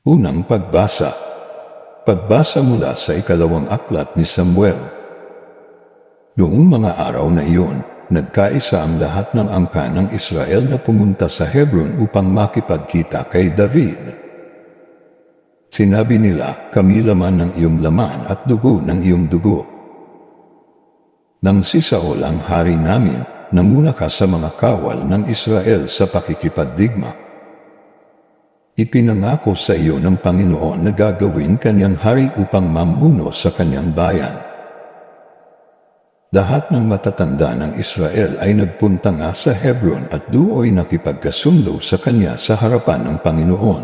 Unang pagbasa. Pagbasa mula sa ikalawang aklat ni Samuel. Noong mga araw na iyon, nagkaisa ang lahat ng angkan ng Israel na pumunta sa Hebron upang makipagkita kay David. Sinabi nila, "Kami laman ng iyong laman at dugo ng iyong dugo. Nang si Saul ang hari namin, namuna ka sa mga kawal ng Israel sa pakikipagdigma. Ipinangako sa iyo ng Panginoon na gagawin kanyang hari upang mamuno sa kanyang bayan." Lahat ng matatanda ng Israel ay nagpunta nga sa Hebron at doon nakipagkasundo sa kanya sa harapan ng Panginoon.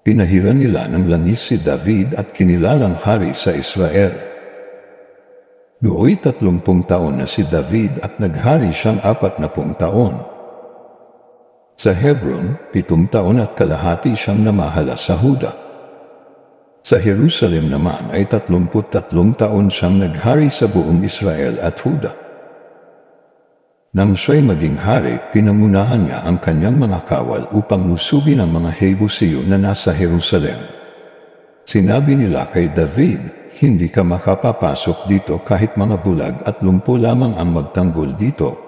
Pinahiran nila ng langis si David at kinilalang hari sa Israel. Nooy 30 taon na si David at naghari siyang 40 taon. Sa Hebron, 7 taon at kalahati siyang namahala sa Huda. Sa Jerusalem naman ay 33 taon siyang naghari sa buong Israel at Huda. Nang siya'y maging hari, pinangunahan niya ang kanyang mga kawal upang lusubin ang mga Jebusiyo na nasa Jerusalem. Sinabi nila kay David, "Hindi ka makapapasok dito kahit mga bulag at lumpo lamang ang magtanggol dito."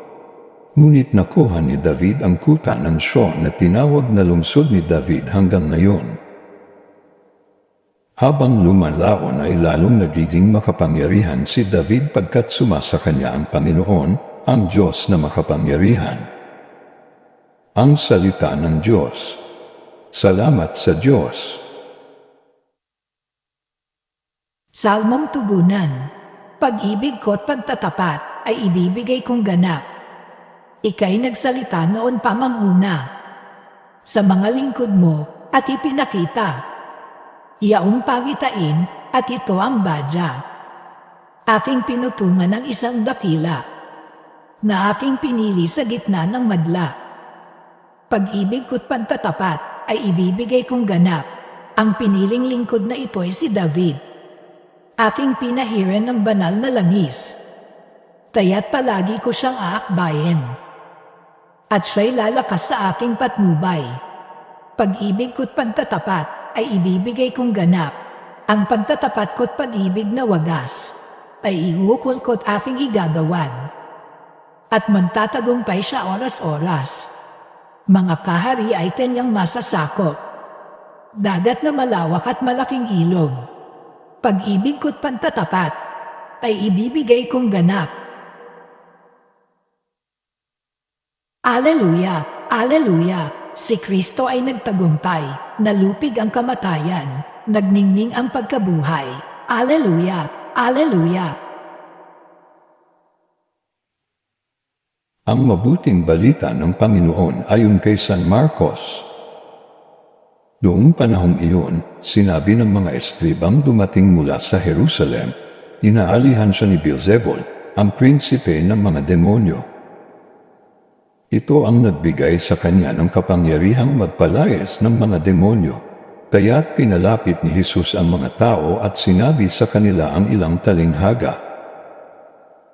Ngunit nakuha ni David ang kuta ng Sion na tinawag na lungsod ni David hanggang ngayon. Habang lumalaon ay lalong nagiging makapangyarihan si David pagkat sumasa kanya ang Panginoon, ang Diyos na makapangyarihan. Ang salita ng Diyos. Salamat sa Diyos. Salmong tugunan. Pag-ibig ko't pagtatapat ay ibibigay kong ganap. Ika'y nagsalita noon pa manguna sa mga lingkod mo at ipinakita. Iyaong pagitain at ito ang badya. Aking pinutungan ng isang dakila na aking pinili sa gitna ng madla. Pag-ibig ko't pagtatapat ay ibibigay kong ganap. Ang piniling lingkod na ito ay si David. Aking pinahiran ng banal na langis. Kaya't palagi ko siyang aakbayin. At siya'y lalakas sa aking patnubay. Pag-ibig ko't pagtatapat ay ibibigay kong ganap. Ang pagtatapat ko't pag-ibig na wagas ay iukol ko't aking igagawan. At magtatagumpay siya oras-oras. Mga kahari ay kanyang masasakop. Dagat na malawak at malaking ilog. Pag-ibig ko't pagtatapat ay ibibigay kong ganap. Aleluya! Aleluya! Si Kristo ay nagtagumpay, nalupig ang kamatayan, nagningning ang pagkabuhay. Aleluya! Aleluya! Ang mabuting balita ng Panginoon ayon kay San Marcos. Noong panahong iyon, sinabi ng mga eskribang dumating mula sa Jerusalem, inaalihan siya ni Beelzebul, ang prinsipe ng mga demonyo. Ito ang nagbigay sa kanya ng kapangyarihang magpalayas ng mga demonyo. Kaya't pinalapit ni Jesus ang mga tao at sinabi sa kanila ang ilang talinghaga.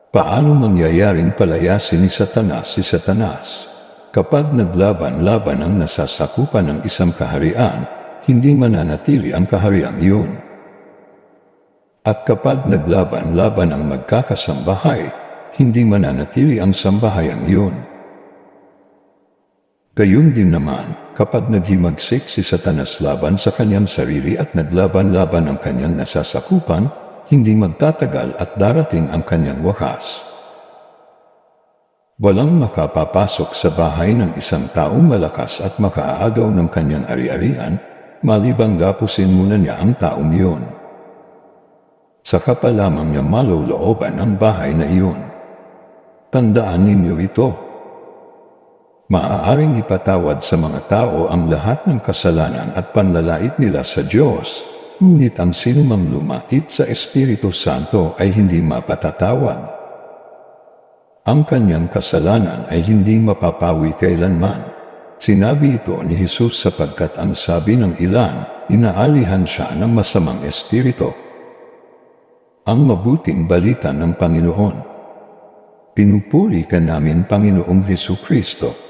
Paano mangyayaring palayasin ni Satanas si Satanas? Kapag naglaban-laban ang nasasakupan ng isang kaharian, hindi mananatili ang kahariang iyon. At kapag naglaban-laban ang magkakasambahay, hindi mananatili ang sambahayang iyon. Gayun din naman, kapag naghimagsik si Satanas laban sa kanyang sarili at naglaban-laban ang kanyang nasasakupan, hindi magtatagal at darating ang kanyang wakas. Walang makapapasok sa bahay ng isang taong malakas at makaagaw ng kanyang ari-arian, malibang gapusin muna niya ang taong iyon. Saka pa lamang niya malolooban ang bahay na iyon. Tandaan ninyo ito. Maaaring ipatawad sa mga tao ang lahat ng kasalanan at panlalait nila sa Diyos, ngunit ang sinumang lumapit sa Espiritu Santo ay hindi mapatatawad. Ang kanyang kasalanan ay hindi mapapawi kailanman. Sinabi ito ni Jesus sapagkat ang sabi ng ilan, inaalihan siya ng masamang espiritu. Ang mabuting balita ng Panginoon. Pinupuri ka namin, Panginoong Hesukristo.